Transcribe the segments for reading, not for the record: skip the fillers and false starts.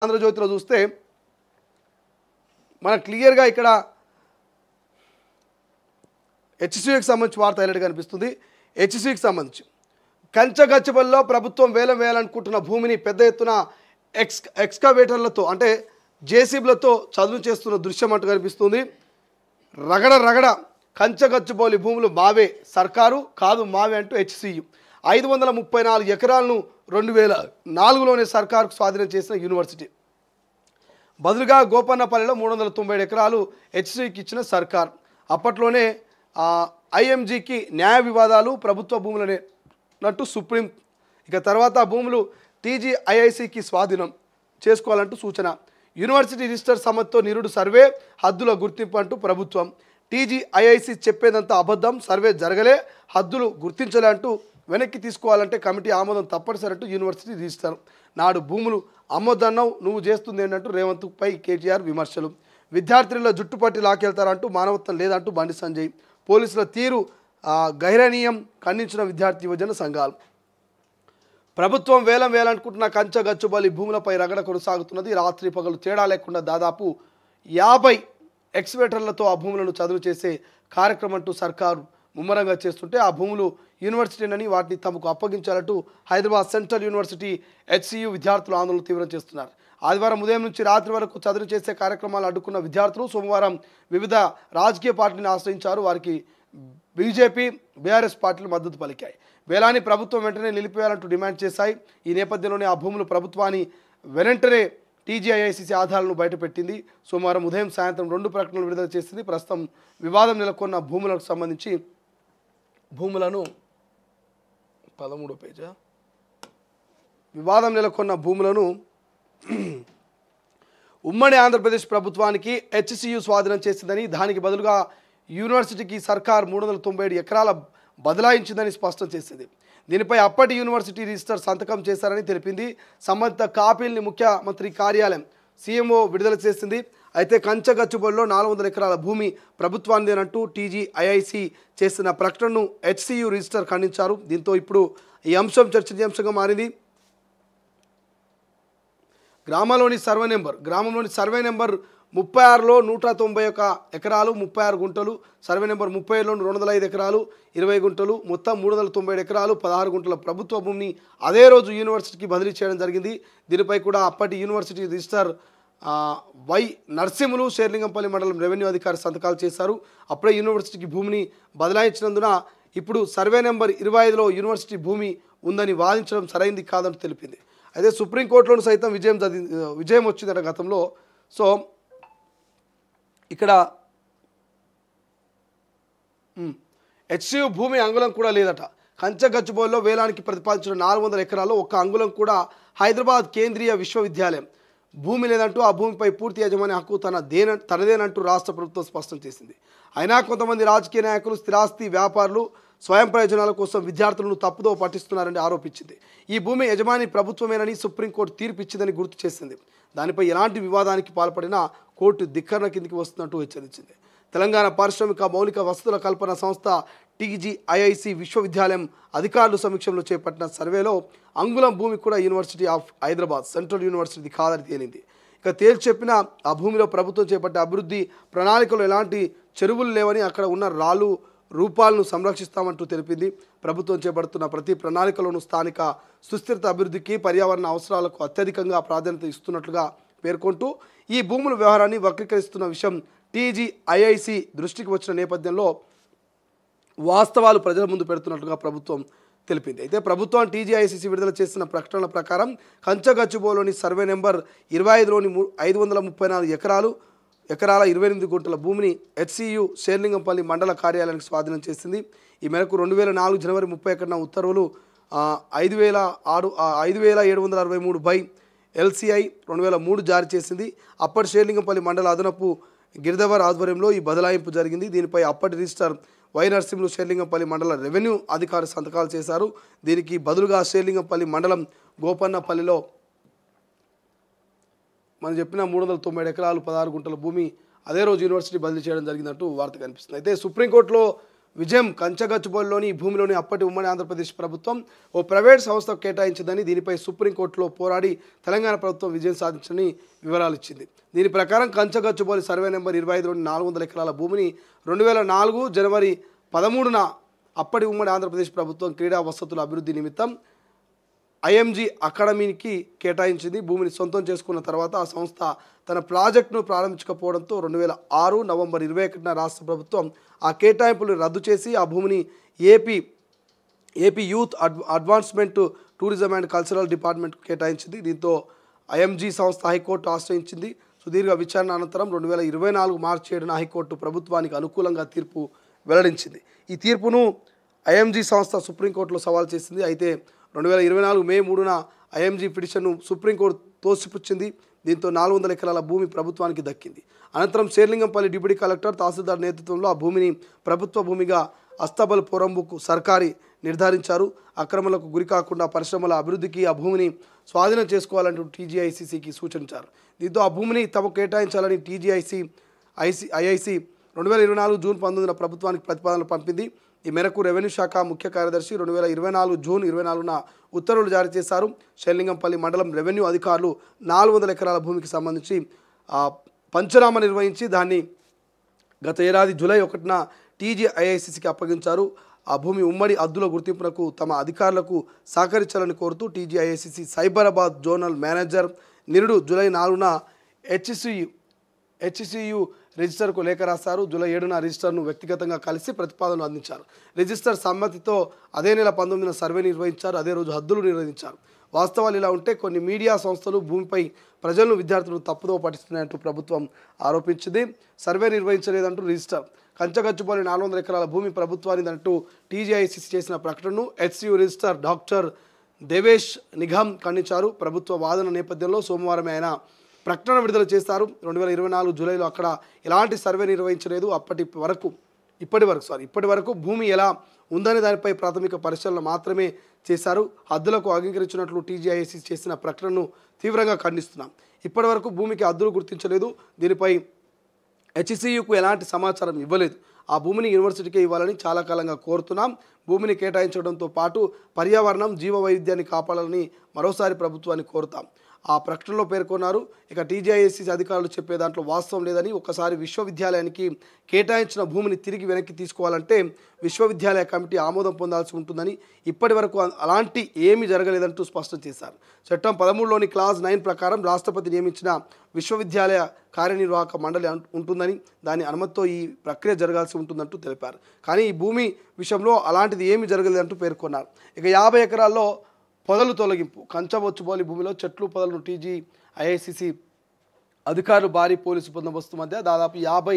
ఆంధ్రజ్యోతిలో చూస్తే మన క్లియర్గా ఇక్కడ హెచ్సికి సంబంధించి వార్త హైలైట్ కనిపిస్తుంది. హెచ్సికి సంబంధించి కంచగచ్చబల్లో ప్రభుత్వం వేయాలనుకుంటున్న భూమిని పెద్ద ఎత్తున ఎక్స్కవేటర్లతో అంటే జేసీబీలతో చదును చేస్తున్న దృశ్యం అంటూ కనిపిస్తుంది. రగడ కంచగచ్చబోలి భూములు మావే, సర్కారు కాదు మావే అంటూ హెచ్సియు 534 ఎకరాలను 2004లోనే సర్కారుకు స్వాధీనం చేసిన యూనివర్సిటీ. బదులుగా గోపన్నపల్లిలో 397 ఎకరాలు హెచ్సికి ఇచ్చిన సర్కార్. అప్పట్లోనే ఐఎంజీకి న్యాయ వివాదాలు ప్రభుత్వ భూములనే నట్టు సుప్రీం. ఇక తర్వాత భూములు టీజీఐఐసికి స్వాధీనం చేసుకోవాలంటూ సూచన. యూనివర్సిటీ రిజిస్టర్ సమ్మతితో నిరుడు సర్వే, హద్దుల గుర్తింపు అంటూ ప్రభుత్వం. టీజీఐఐసి చెప్పేదంతా అబద్ధం, సర్వే జరగలే, హద్దులు గుర్తించలే అంటూ వెనక్కి తీసుకోవాలంటే కమిటీ ఆమోదం తప్పనిసరి అంటూ యూనివర్సిటీ రిజిస్టర్. నాడు భూములు అమ్మొద్దన్నావు, నువ్వు చేస్తుంది ఏంటంటూ రేవంత్పై కేటీఆర్ విమర్శలు. విద్యార్థులలో జుట్టుపట్టి లాకెళ్తారంటూ మానవత్వం లేదంటూ బండి సంజయ్. పోలీసుల తీరు గైరనీయం ఖండించిన విద్యార్థి యువజన సంఘాలు. ప్రభుత్వం వేయాలనుకుంటున్న కంచగచ్చుబలి భూములపై రగడ కొనసాగుతున్నది. రాత్రి పగలు తేడా లేకుండా దాదాపు 50 ఎక్స్వేటర్లతో ఆ భూములను చదువు చేసే కార్యక్రమం అంటూ సర్కారు ముమ్మరంగా చేస్తుంటే ఆ భూములు యూనివర్సిటీనని వాటిని తమకు అప్పగించాలంటూ హైదరాబాద్ సెంట్రల్ యూనివర్సిటీ హెచ్సియు విద్యార్థులు ఆందోళన తీవ్రం చేస్తున్నారు. ఆదివారం ఉదయం నుంచి రాత్రి వరకు చదువు చేసే కార్యక్రమాలు అడ్డుకున్న విద్యార్థులు సోమవారం వివిధ రాజకీయ పార్టీలను ఆశ్రయించారు. వారికి బీజేపీ, బీఆర్ఎస్ పార్టీలు మద్దతు పలికాయి. వేలాని ప్రభుత్వం వెంటనే నిలిపేయాలంటూ డిమాండ్ చేశాయి. ఈ నేపథ్యంలోనే ఆ భూములు ప్రభుత్వాన్ని వెంటనే టీజీఐఐసిసి ఆధారాలను బయటపెట్టింది. సోమవారం ఉదయం సాయంత్రం 2 ప్రకటనలు విడుదల చేసింది. ప్రస్తుతం వివాదం నెలకొన్న భూములకు సంబంధించి భూములను 13వ పేజా వివాదం నెలకొన్న భూములను ఉమ్మడి ఆంధ్రప్రదేశ్ ప్రభుత్వానికి హెచ్సియు స్వాధీనం చేసిందని, దానికి బదులుగా యూనివర్సిటీకి సర్కార్ 397 ఎకరాల బదలాయించిందని స్పష్టం చేసింది. దీనిపై అప్పటి యూనివర్సిటీ రిజిస్టర్ సంతకం చేశారని తెలిపింది. సంబంధిత కాపీల్ని ముఖ్యమంత్రి కార్యాలయం సీఎంఓ విడుదల చేసింది. అయితే కంచగచ్చుబడిలో 400 ఎకరాల భూమి ప్రభుత్వానిదేనంటూ టీజీఐఐసి చేసిన ప్రకటనను హెచ్సియు రిజిస్టర్ ఖండించారు. దీంతో ఇప్పుడు ఈ అంశం చర్చనీయాంశంగా మారింది. గ్రామంలోని సర్వే నెంబర్ 36లో 191 ఎకరాలు 36 గుంటలు, సర్వే నెంబర్ 37లో 205 ఎకరాలు 20 గుంటలు, మొత్తం 397 ఎకరాలు 16 గుంటల ప్రభుత్వ భూమిని అదే రోజు యూనివర్సిటీకి బదిలీ చేయడం జరిగింది. దీనిపై కూడా అప్పటి university register Y Narasimhulu Serilingampally మండలం రెవెన్యూ అధికారి సంతకాలు చేశారు. అప్పుడే యూనివర్సిటీకి భూమిని బదలాయించినందున ఇప్పుడు సర్వే నెంబర్ 25లో యూనివర్సిటీ భూమి ఉందని వాదించడం సరైంది కాదని తెలిపింది. అయితే సుప్రీంకోర్టులోనూ సైతం విజయం వచ్చిందట గతంలో. సో ఇక్కడ హెచ్సియు భూమి అంగుళం కూడా లేదట. కంచగచ్చుబోల్లో వేలానికి ప్రతిపాదించిన 400 ఎకరాల్లో ఒక్క అంగుళం కూడా హైదరాబాద్ కేంద్రీయ విశ్వవిద్యాలయం భూమి లేదంటూ ఆ భూమిపై పూర్తి యజమాని హక్కు తనదేనంటూ రాష్ట్ర ప్రభుత్వం స్పష్టం చేసింది. అయినా కొంతమంది రాజకీయ నాయకులు, స్థిరాస్తి వ్యాపారులు స్వయం ప్రయోజనాల కోసం విద్యార్థులను తప్పుదో పట్టిస్తున్నారని ఆరోపించింది. ఈ భూమి యజమాని ప్రభుత్వమేనని సుప్రీంకోర్టు తీర్పు ఇచ్చిందని గుర్తు చేసింది. దానిపై ఎలాంటి వివాదానికి పాల్పడినా కోర్టు ధిక్కరణ కిందికి వస్తున్నట్టు హెచ్చరించింది. తెలంగాణ పారిశ్రామిక మౌలిక వసతుల కల్పన సంస్థ టీజీఐఐసి విశ్వవిద్యాలయం అధికారులు సమీక్షంలో చేపట్టిన సర్వేలో అంగుళం భూమి కూడా university of Hyderabad central university కాదని తేలింది. ఇక తేల్చి చెప్పిన ఆ భూమిలో ప్రభుత్వం చేపట్టే అభివృద్ధి ప్రణాళికలో ఎలాంటి చెరువులు లేవని, అక్కడ ఉన్న రాళ్ళు రూపాలను సంరక్షిస్తామంటూ తెలిపింది. ప్రభుత్వం చేపడుతున్న ప్రతి ప్రణాళికలోనూ స్థానిక సుస్థిరత అభివృద్ధికి, పర్యావరణ అవసరాలకు అత్యధికంగా ప్రాధాన్యత ఇస్తున్నట్లుగా పేర్కొంటూ ఈ భూముల వ్యవహారాన్ని వక్రీకరిస్తున్న విషయం టీజీఐఐసి దృష్టికి వచ్చిన నేపథ్యంలో వాస్తవాలు ప్రజల ముందు పెడుతున్నట్లుగా ప్రభుత్వం తెలిపింది. అయితే ప్రభుత్వం టీజీఐసిసి విడుదల చేసిన ప్రకటనల ప్రకారం కంచగచ్చుబోలోని సర్వే నెంబర్ 25లోని 534 ఎకరాల 28 గుంటల భూమిని హెచ్సియు షేర్లింగంపల్లి మండల కార్యాలయానికి స్వాధీనం చేసింది. ఈ మేరకు 2004 జనవరి 31న ఉత్తర్వులు 5763/LCI 2003 జారీ చేసింది. అప్పటి షేర్లింగంపల్లి మండల అదనపు గిరిధవర్ ఆధ్వర్యంలో ఈ బదలాయింపు జరిగింది. దీనిపై అప్పటి రిజిస్టర్ వై నరసింహులు షేర్లింగంపల్లి మండల రెవెన్యూ అధికారి సంతకాలు చేశారు. దీనికి బదులుగా షేర్లింగంపల్లి మండలం గోపన్నపల్లిలో మనం చెప్పిన 397 ఎకరాలు 16 గుంటల భూమి అదే రోజు యూనివర్సిటీ బదిలీ చేయడం జరిగిందంటూ వార్త కనిపిస్తుంది. అయితే సుప్రీంకోర్టులో విజయం కంచగచ్చుబోలులోని ఈ భూమిలోని అప్పటి ఉమ్మడి ఆంధ్రప్రదేశ్ ప్రభుత్వం ఓ ప్రైవేట్ సంస్థకు కేటాయించిందని, దీనిపై సుప్రీంకోర్టులో పోరాడి తెలంగాణ ప్రభుత్వం విజయం సాధించని వివరాలు ఇచ్చింది. దీని ప్రకారం కంచగచ్చుబోలి సర్వే నెంబర్ 25లోని 400 ఎకరాల భూమిని 2004 జనవరి 13న అప్పటి ఉమ్మడి ఆంధ్రప్రదేశ్ ప్రభుత్వం క్రీడా వసతుల అభివృద్ధి నిమిత్తం ఐఎంజీ అకాడమీకి కేటాయించింది. భూమిని సొంతం చేసుకున్న తర్వాత ఆ సంస్థ తన ప్రాజెక్టును ప్రారంభించకపోవడంతో 2006 నవంబర్ 21న రాష్ట్ర ప్రభుత్వం ఆ కేటాయింపులు రద్దు చేసి ఆ భూమిని AP youth advancement tourism and cultural డిపార్ట్మెంట్కు కేటాయించింది. దీంతో ఐఎంజీ సంస్థ హైకోర్టు ఆశ్రయించింది. సుదీర్ఘ విచారణ అనంతరం 2024 మార్చి 7న హైకోర్టు ప్రభుత్వానికి అనుకూలంగా తీర్పు వెల్లడించింది. ఈ తీర్పును ఐఎంజీ సంస్థ సుప్రీంకోర్టులో సవాల్ చేసింది. అయితే 2024 మే 3న ఐఎంజీ పిటిషన్ను సుప్రీంకోర్టు తోసిపుచ్చింది. దీంతో 400 ఎకరాల భూమి ప్రభుత్వానికి దక్కింది. అనంతరం శేర్లింగంపల్లి డిప్యూటీ కలెక్టర్ తహసీల్దార్ నేతృత్వంలో ఆ భూమిని ప్రభుత్వ భూమిగా అస్తబల్ పొరంబుకు సర్కారీ నిర్ధారించారు. అక్రమాలకు గురి కాకుండా పరిశ్రమల అభివృద్ధికి ఆ భూమిని స్వాధీనం చేసుకోవాలంటూ టీజీఐసీసీకి సూచించారు. దీంతో ఆ భూమిని తమకు కేటాయించాలని ఐఐసి 2024 జూన్ 19న ప్రభుత్వానికి ప్రతిపాదనలు పంపింది. ఈ మేరకు రెవెన్యూ శాఖ ముఖ్య కార్యదర్శి 2024 జూన్ 24న ఉత్తర్వులు జారీ చేశారు. షెల్లింగంపల్లి మండలం రెవెన్యూ అధికారులు 400 ఎకరాల భూమికి సంబంధించి పంచనామా నిర్వహించి దాన్ని గత ఏడాది జూలై 1న టీజీఐఐసీసీకి అప్పగించారు. ఆ భూమి ఉమ్మడి హద్దుల గుర్తింపునకు తమ అధికారులకు సహకరించాలని కోరుతూ టీజీఐఐసీసీ సైబరాబాద్ జోనల్ మేనేజర్ నిరుడు జూలై 4న హెచ్సియు రిజిస్టర్కు లేఖ రాశారు. జూలై 7న రిజిస్టర్ను వ్యక్తిగతంగా కలిసి ప్రతిపాదనలు అందించారు. రిజిస్టర్ సమ్మతితో అదే నెల 19న సర్వే నిర్వహించారు. అదే రోజు హద్దులు నిర్వహించారు. వాస్తవాలు ఇలా ఉంటే కొన్ని మీడియా సంస్థలు భూమిపై ప్రజలను విద్యార్థులను తప్పుదో పట్టిస్తున్నాయంటూ ప్రభుత్వం ఆరోపించింది. సర్వే నిర్వహించలేదంటూ రిజిస్టర్ కంచగచ్చుబోలి 400 ఎకరాల భూమి ప్రభుత్వానిదంటూ టీజీఐసీసీ చేసిన ప్రకటనను HCU register doctor Devesh Nigam ఖండించారు. ప్రభుత్వ వాదన నేపథ్యంలో సోమవారం ఆయన ప్రకటన విడుదల చేశారు. 2024 జూలైలో అక్కడ ఎలాంటి సర్వే నిర్వహించలేదు. ఇప్పటి వరకు భూమి ఎలా ఉందనే దానిపై ప్రాథమిక పరిశీలన మాత్రమే చేశారు. హద్దులకు అంగీకరించినట్లు టీజీఐసీసీ చేసిన ప్రకటనను తీవ్రంగా ఖండిస్తున్నాం. ఇప్పటి వరకు భూమికి హద్దులు గుర్తించలేదు. దీనిపై హెచ్సియుకు ఎలాంటి సమాచారం ఇవ్వలేదు. ఆ భూమిని యూనివర్సిటీకే ఇవ్వాలని చాలా కాలంగా కోరుతున్నాం. భూమిని కేటాయించడంతో పాటు పర్యావరణం, జీవ వైవిధ్యాన్ని కాపాడాలని మరోసారి ప్రభుత్వాన్ని కోరుతాం. ఆ ప్రకటనలో పేర్కొన్నారు. ఇక టీజీఐసీసీ అధికారులు చెప్పే దాంట్లో వాస్తవం లేదని, ఒకసారి విశ్వవిద్యాలయానికి కేటాయించిన భూమిని తిరిగి వెనక్కి తీసుకోవాలంటే విశ్వవిద్యాలయ కమిటీ ఆమోదం పొందాల్సి ఉంటుందని, ఇప్పటి వరకు అలాంటి ఏమీ జరగలేదంటూ స్పష్టం చేశారు. చట్టం 13లోని క్లాజ్ 9 ప్రకారం రాష్ట్రపతి నియమించిన విశ్వవిద్యాలయ కార్యనిర్వాహక మండలి ఉంటుందని, దాని అనుమతితో ఈ ప్రక్రియ జరగాల్సి ఉంటుందంటూ తెలిపారు. కానీ ఈ భూమి విషయంలో అలాంటిది ఏమీ జరగలేదంటూ పేర్కొన్నారు. ఇక 50 ఎకరాల్లో పొదలు తొలగింపు. కంచబొచ్చుబోలి భూమిలో చెట్లు పొదలను టీజీఐఐసీసీ అధికారులు భారీ పోలీసు బందోబస్తు మధ్య దాదాపు 50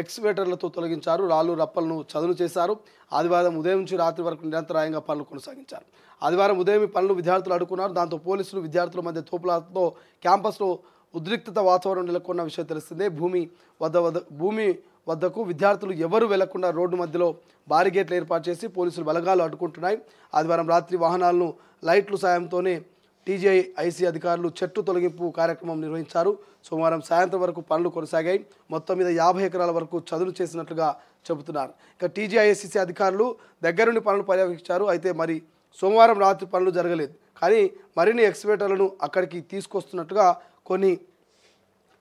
ఎక్స్వేటర్లతో తొలగించారు. రాళ్ళు రప్పలను చదును చేశారు. ఆదివారం ఉదయం నుంచి రాత్రి వరకు నిరంతరాయంగా పనులు కొనసాగించారు. ఆదివారం ఉదయం ఈ పనులు విద్యార్థులు అడ్డుకున్నారు. దాంతో పోలీసులు విద్యార్థుల మధ్య తోపులాటతో క్యాంపస్లో ఉద్రిక్తత వాతావరణం నెలకొన్న విషయం తెలిసిందే. భూమి వద్దకు విద్యార్థులు ఎవరు వెళ్లకుండా రోడ్డు మధ్యలో బారిగేట్లు ఏర్పాటు చేసి పోలీసులు బలగాలు అడ్డుకుంటున్నాయి. ఆదివారం రాత్రి వాహనాలను లైట్లు సాయంతోనే టీజీఐసీ అధికారులు చెట్టు తొలగింపు కార్యక్రమం నిర్వహించారు. సోమవారం సాయంత్రం వరకు పనులు కొనసాగాయి. మొత్తం మీద 50 ఎకరాల వరకు చదును చేసినట్లుగా చెబుతున్నారు. ఇక టీజీఐసీసీ అధికారులు దగ్గరుండి పనులు పర్యవేక్షించారు. అయితే మరి సోమవారం రాత్రి పనులు జరగలేదు. కానీ మరిన్ని ఎక్స్వేటర్లను అక్కడికి తీసుకొస్తున్నట్టుగా కొన్ని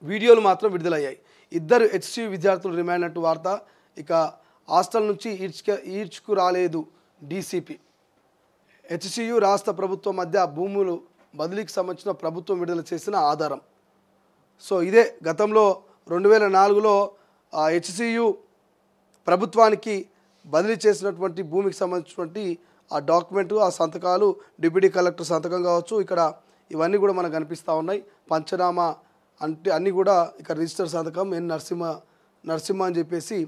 వీడియోలు మాత్రం విడుదలయ్యాయి. 2 హెచ్సియు విద్యార్థులు రిమాండ్ అంటూ వార్త. ఇక హాస్టల్ నుంచి ఈడ్చుకు రాలేదు డీసీపీ. హెచ్సియు రాష్ట్ర ప్రభుత్వం మధ్య భూములు బదిలీకి సంబంధించిన ప్రభుత్వం విడుదల చేసిన ఆధారం. సో ఇదే గతంలో 2004లో హెచ్సియు ప్రభుత్వానికి బదిలీ చేసినటువంటి భూమికి సంబంధించినటువంటి ఆ డాక్యుమెంటు, ఆ సంతకాలు, డిప్యూటీ కలెక్టర్ సంతకం కావచ్చు, ఇక్కడ ఇవన్నీ కూడా మనకు కనిపిస్తూ ఉన్నాయి. పంచనామా అంటే అన్నీ కూడా ఇక్కడ రిజిస్టర్ సంతకం నరసింహ అని చెప్పేసి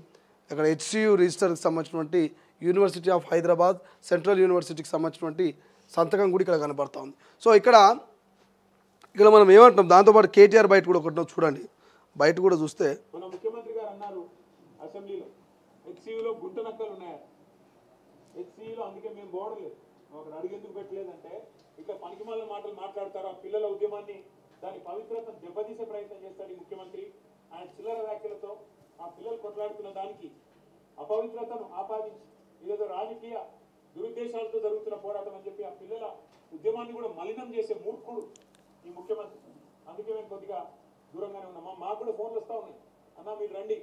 ఇక్కడ హెచ్సియు రిజిస్టర్కి సంబంధించినటువంటి యూనివర్సిటీ ఆఫ్ హైదరాబాద్, సెంట్రల్ యూనివర్సిటీకి సంబంధించినటువంటి సంతకం కూడా ఇక్కడ కనబడతా ఉంది. సో ఇక్కడ మనం ఏమంటున్నాం, దాంతోపాటు కేటీఆర్ బయట కూడా ఒకటి చూడండి. బయట కూడా చూస్తే మన ముఖ్యమంత్రి గారు అన్నారు అసెంబ్లీలో, హెచ్సియులో గుంట నక్కలు ఉన్నాయి, హెచ్సియులో అందుకే మేము బోర్డర్లేదు, ఒక అడుగు ఎందుకు పెట్టలేదంటే ఇట్లా పనికిమాల మాటలు మాట్లాడతారు. ఆ పిల్లల ఉద్యమాన్ని, దాని పవిత్రతను దెబ్బతీసే ప్రయత్నం చేస్తాడు ఈ ముఖ్యమంత్రి. ఆయన చిల్లర వ్యాఖ్యలతో ఆ పిల్లలు కొట్లాడుతున్న దానికి అపవిత్రతను ఆపాదించి ఇదేదో రాజకీయ దురుద్దేశాలతో జరుగుతున్న పోరాటం అని చెప్పి ఆ పిల్లల ఉద్యమాన్ని కూడా మలినం చేసే మూర్ఖుడు ఈ ముఖ్యమంత్రి. అందుకే మేము కొద్దిగా దూరంగానే ఉన్నాం. మాకు కూడా ఫోన్లు వస్తూ ఉన్నాయి, అన్న మీరు రండి,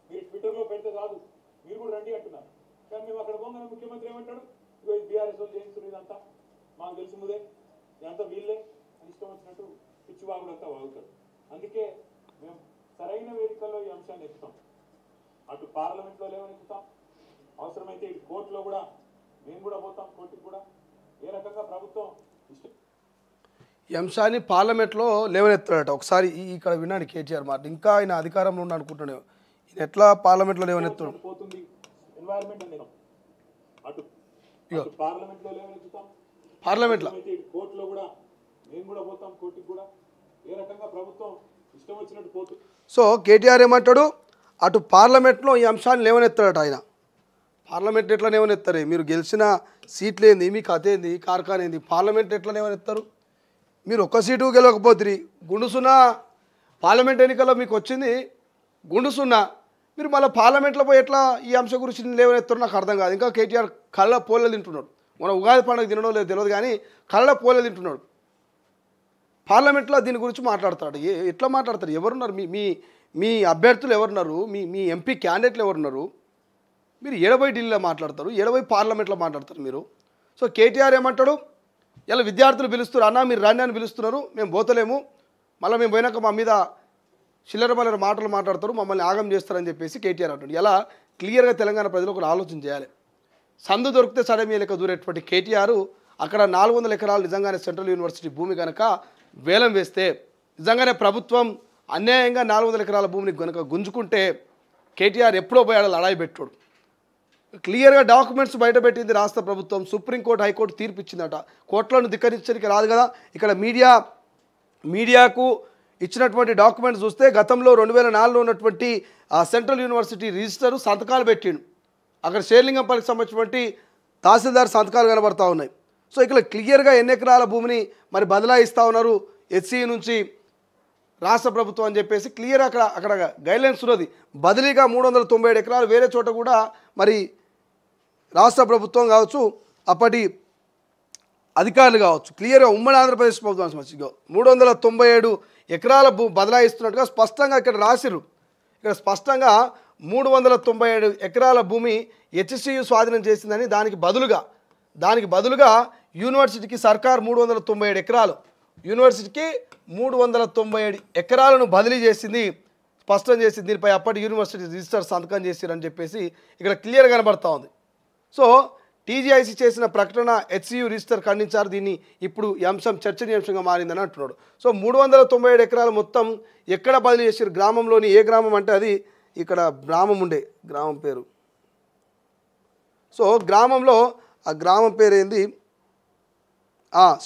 మీరు ట్విట్టర్లో పెడితే కాదు, మీరు కూడా రండి అంటున్నారు. కానీ మేము అక్కడ పోగానే ముఖ్యమంత్రి ఏమంటాడు, ఇగో బీఆర్ఎస్ వాళ్ళు చేయిస్తున్నారు, ఇదంతా మాకు తెలుసు ముదే, ఇదంతా వీళ్ళే అని ఇష్టం వచ్చినట్టు పిచ్చివాగులంతా వాగుతాడు. అందుకే మేము సరైన వేదికల్లో ఈ అంశాన్ని ఎత్తుతాం. అటు పార్లమెంట్లో లేవనెత్తుతాం, అవసరమైతే ఇటు కోర్టులో కూడా మేము కూడా పోతాం, కోర్టుకు కూడా. ఏ రకంగా ప్రభుత్వం ఇష్టం ఈ అంశాన్ని పార్లమెంట్లో లేవనెత్తాడట. ఒకసారి ఇక్కడ విన్నాను కేటీఆర్ మాట. ఇంకా ఆయన అధికారంలో ఉన్న అనుకుంటున్నాను, ఈయన ఎట్లా పార్లమెంట్లో లేవనెత్తాడు పోతుంది ఎన్వైరన్మెంట్ అని. అటు పార్లమెంట్లో లేవనెత్తుతాం, పార్లమెంట్లో ఇటు కోర్టులో కూడా మేము కూడా పోతాం, కోర్టుకు కూడా. ఏ రకంగా ప్రభుత్వం ఇష్టం వచ్చినట్టు పోతుంది. సో కేటీఆర్ ఏమంటాడు, అటు పార్లమెంట్లో ఈ అంశాన్ని లేవనెత్తాడట ఆయన. పార్లమెంట్ ఎట్లా లేవనెత్తారు? మీరు గెలిచిన సీట్లు ఏంది, మీ కథ ఏంది, కార్ఖాన ఏంది, పార్లమెంట్ ఎట్లా లేవనెత్తారు? మీరు ఒక్క సీటు గెలవకపోతే గుండుసున్నా పార్లమెంట్ ఎన్నికల్లో మీకు వచ్చింది గుండుసున్నా, మీరు మళ్ళీ పార్లమెంట్లో పోయి ఎట్లా ఈ అంశం గురించి లేవనెత్తారో నాకు అర్థం కాదు. ఇంకా కేటీఆర్ కళ్ళ పోలే తింటున్నాడు. మన ఉగాది పండుగ తినడం లేదు తెలియదు, కానీ కళ్ళ పోలే తింటున్నాడు. పార్లమెంట్లో దీని గురించి మాట్లాడతాడు. ఎట్లా మాట్లాడతారు? ఎవరున్నారు మీ మీ అభ్యర్థులు? ఎవరున్నారు మీ ఎంపీ క్యాండిడేట్లు? ఎవరున్నారు? మీరు 70 ఢిల్లీలో మాట్లాడతారు, 70 పార్లమెంట్లో మాట్లాడతారు మీరు. సో కేటీఆర్ ఏమంటాడు, ఇలా విద్యార్థులు పిలుస్తున్నారు, అన్న మీరు రండి అని పిలుస్తున్నారు, మేము పోతలేము, మళ్ళీ మేము పోయినాక మా మీద చిల్లర మల్లర మాటలు మాట్లాడతారు, మమ్మల్ని ఆగం చేస్తారని చెప్పేసి కేటీఆర్ అంటాడు. ఇలా క్లియర్గా తెలంగాణ ప్రజలు ఒక ఆలోచన చేయాలి. సందు దొరికితే సడమి లెక్క దూరేటువంటి కేటీఆర్ అక్కడ 400 ఎకరాలు నిజంగానే సెంట్రల్ యూనివర్సిటీ భూమి కనుక వేలం వేస్తే, నిజంగానే ప్రభుత్వం అన్యాయంగా 400 ఎకరాల భూమిని కనుక గుంజుకుంటే కేటీఆర్ ఎప్పుడో పోయాడు లడాయి పెట్టాడు. క్లియర్గా డాక్యుమెంట్స్ బయటపెట్టింది రాష్ట్ర ప్రభుత్వం. సుప్రీంకోర్టు హైకోర్టు తీర్పు ఇచ్చిందట. కోర్టులను ధిక్కరించడానికి రాదు కదా. ఇక్కడ మీడియాకు ఇచ్చినటువంటి డాక్యుమెంట్స్ చూస్తే గతంలో 2004లో ఉన్నటువంటి సెంట్రల్ యూనివర్సిటీ రిజిస్టర్ సంతకాలు పెట్టిండు. అక్కడ షేర్లింగంపల్లికి సంబంధించినటువంటి తహసీల్దార్ సంతకాలు కనబడతా ఉన్నాయి. సో ఇక్కడ క్లియర్గా ఎన్ని ఎకరాల భూమిని మరి బదలాయిస్తూ ఉన్నారు హెచ్సియు నుంచి రాష్ట్ర ప్రభుత్వం అని చెప్పేసి క్లియర్ అక్కడ గైడ్లైన్స్ ఉన్నది. బదిలీగా 397 ఎకరాలు వేరే చోట కూడా మరి రాష్ట్ర ప్రభుత్వం కావచ్చు, అప్పటి అధికారులు కావచ్చు, క్లియర్గా ఉమ్మడి ఆంధ్రప్రదేశ్ ప్రభుత్వం సంబంధించి 397 ఎకరాల బదలాయిస్తున్నట్టుగా స్పష్టంగా ఇక్కడ రాసిరు. ఇక్కడ స్పష్టంగా 397 ఎకరాల భూమి హెచ్సియు స్వాధీనం చేసిందని, దానికి బదులుగా యూనివర్సిటీకి సర్కార్ 397 ఎకరాలు, యూనివర్సిటీకి 397 ఎకరాలను బదిలీ చేసింది, స్పష్టం చేసింది. దీనిపై అప్పటి యూనివర్సిటీ రిజిస్టర్ సంతకం చేసిరని చెప్పేసి ఇక్కడ క్లియర్ కనబడతా ఉంది. సో టీజీఐసీ చేసిన ప్రకటన హెచ్సియు రిజిస్టర్ ఖండించారు. దీన్ని ఇప్పుడు ఈ అంశం చర్చనీయాంశంగా మారిందని అంటున్నాడు. సో 397 ఎకరాలు మొత్తం ఎక్కడ బదిలీ చేసారు? గ్రామంలోని ఏ గ్రామం అంటే అది ఇక్కడ గ్రామం ఉండే గ్రామం పేరు. సో గ్రామంలో ఆ గ్రామం పేరు ఏంది?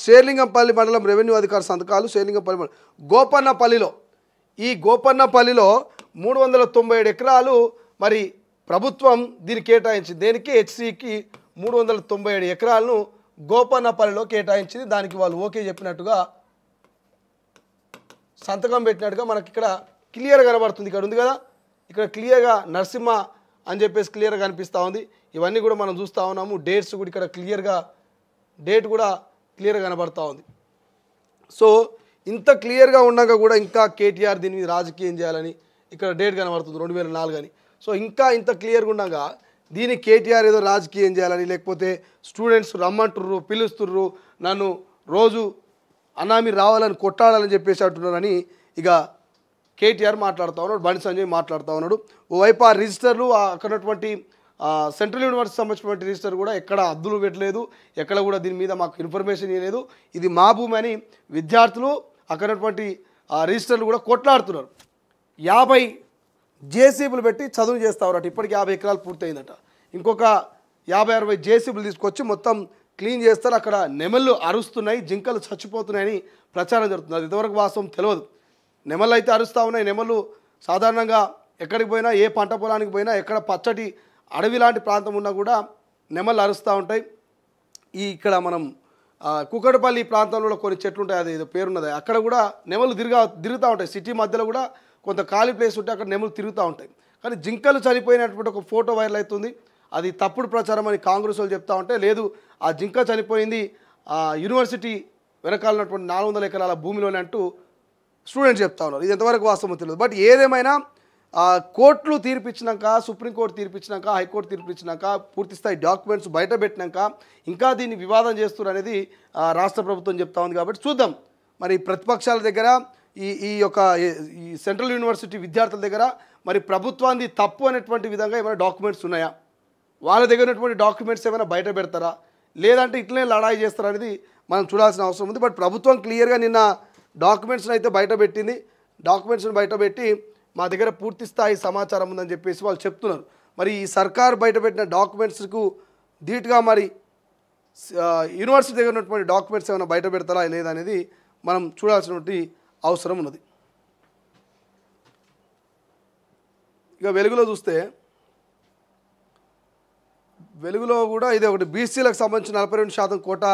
షేర్లింగంపల్లి మండలం రెవెన్యూ అధికారి సంతకాలు. షేర్లింగంపల్లి మండలం గోపన్నపల్లిలో, ఈ గోపన్నపల్లిలో 397 ఎకరాలు మరి ప్రభుత్వం దీన్ని కేటాయించింది. దేనికి? హెచ్సికి 397 ఎకరాలను గోపన్నపల్లిలో కేటాయించింది. దానికి వాళ్ళు ఓకే చెప్పినట్టుగా సంతకం పెట్టినట్టుగా మనకి ఇక్కడ క్లియర్గా కనబడుతుంది. ఇక్కడ ఉంది కదా, ఇక్కడ క్లియర్గా నరసింహ అని చెప్పేసి క్లియర్గా కనిపిస్తూ ఉంది. ఇవన్నీ కూడా మనం చూస్తూ ఉన్నాము. డేట్స్ కూడా ఇక్కడ డేట్ కూడా క్లియర్గా కనబడతా ఉంది. సో ఇంత క్లియర్గా ఉండగా కూడా ఇంకా కేటీఆర్ దీని మీద రాజకీయం చేయాలని ఇక్కడ డేట్ కనబడుతుంది 2004 అని. సో ఇంకా ఇంత క్లియర్గా ఉండగా దీన్ని కేటీఆర్ ఏదో రాజకీయం చేయాలని, లేకపోతే స్టూడెంట్స్ రమ్మంటుర్రు, పిలుస్తుర్రు, నన్ను రోజు అన్నా మీరు రావాలని కొట్టాలని చెప్పేసి అంటున్నారని ఇక కేటీఆర్ మాట్లాడుతూ ఉన్నాడు. బండి సంజయ్ మాట్లాడుతూ ఉన్నాడు. ఓవైపు ఆ రిజిస్టర్లు అక్కడ ఉన్నటువంటి సెంట్రల్ యూనివర్సిటీ సంబంధించినటువంటి రిజిస్టర్ కూడా ఎక్కడ అద్దులు పెట్టలేదు, ఎక్కడ కూడా దీని మీద మాకు ఇన్ఫర్మేషన్ ఇవ్వలేదు, ఇది మా భూమి అని విద్యార్థులు అక్కడ ఉన్నటువంటి రిజిస్టర్లు కూడా కొట్లాడుతున్నారు. 50 జేసీబీలు పెట్టి చదువు చేస్తారట. ఇప్పటికి 50 ఎకరాలు పూర్తయిందట. ఇంకొక 50-60 జేసీబీలు తీసుకొచ్చి మొత్తం క్లీన్ చేస్తారు. అక్కడ నెమళ్ళు అరుస్తున్నాయి, జింకలు చచ్చిపోతున్నాయని ప్రచారం జరుగుతుంది. అది ఇంతవరకు వాస్తవం తెలియదు. నెమళ్ళు అయితే అరుస్తూ ఉన్నాయి. నెమళ్ళు సాధారణంగా ఎక్కడికి పోయినా, ఏ పంట పొలానికి పోయినా, ఎక్కడ పచ్చటి అడవి లాంటి ప్రాంతం ఉన్నా కూడా నెమళ్ళు అరుస్తూ ఉంటాయి. ఇక్కడ మనం కుకటపల్లి ప్రాంతంలో కొన్ని చెట్లు ఉంటాయి, అది ఏదో పేరున్నది, అక్కడ కూడా నెమళ్ళు తిరుగుతూ ఉంటాయి. సిటీ మధ్యలో కూడా కొంత ఖాళీ ప్లేస్ ఉంటే అక్కడ నెమళ్ళు తిరుగుతూ ఉంటాయి. కానీ జింకలు చనిపోయినటువంటి ఒక ఫోటో వైరల్ అవుతుంది. అది తప్పుడు ప్రచారం అని కాంగ్రెస్ వాళ్ళు చెప్తా ఉంటే, లేదు ఆ జింక చనిపోయింది యూనివర్సిటీ వెనకాల ఉన్నటువంటి 400 ఎకరాల భూమిలోనే అంటూ స్టూడెంట్స్ చెప్తా ఉన్నారు. ఇది ఎంతవరకు వాస్తవం తెలియదు. బట్ ఏదేమైనా కోర్టులు తీర్పిచ్చినాక, సుప్రీంకోర్టు తీర్పిచ్చినాక, హైకోర్టు తీర్పిచ్చినాక, పూర్తిస్థాయి డాక్యుమెంట్స్ బయట పెట్టినాక ఇంకా దీన్ని వివాదం చేస్తున్నారు అనేది రాష్ట్ర ప్రభుత్వం చెప్తా ఉంది. కాబట్టి చూద్దాం మరి ప్రతిపక్షాల దగ్గర ఈ సెంట్రల్ యూనివర్సిటీ విద్యార్థుల దగ్గర మరి ప్రభుత్వాన్ని తప్పు అనేటువంటి విధంగా ఏమైనా డాక్యుమెంట్స్ ఉన్నాయా, వాళ్ళ దగ్గర ఉన్నటువంటి డాక్యుమెంట్స్ ఏమైనా బయట పెడతారా, లేదంటే ఇట్లనే లడాయి చేస్తారా అనేది మనం చూడాల్సిన అవసరం ఉంది. బట్ ప్రభుత్వం క్లియర్గా నిన్న డాక్యుమెంట్స్ని అయితే బయట పెట్టింది. డాక్యుమెంట్స్ని బయట పెట్టి మా దగ్గర పూర్తి స్థాయి సమాచారం ఉందని చెప్పేసి వాళ్ళు చెప్తున్నారు. మరి ఈ సర్కార్ బయటపెట్టిన డాక్యుమెంట్స్కు ధీటుగా మరి యూనివర్సిటీ దగ్గర ఉన్నటువంటి డాక్యుమెంట్స్ ఏమైనా బయట పెడతారా లేదనేది మనం చూడాల్సినటువంటి అవసరం ఉన్నది. ఇక వెలుగులో చూస్తే, వెలుగులో కూడా ఇది ఒకటి బీసీలకు సంబంధించిన 42% కోటా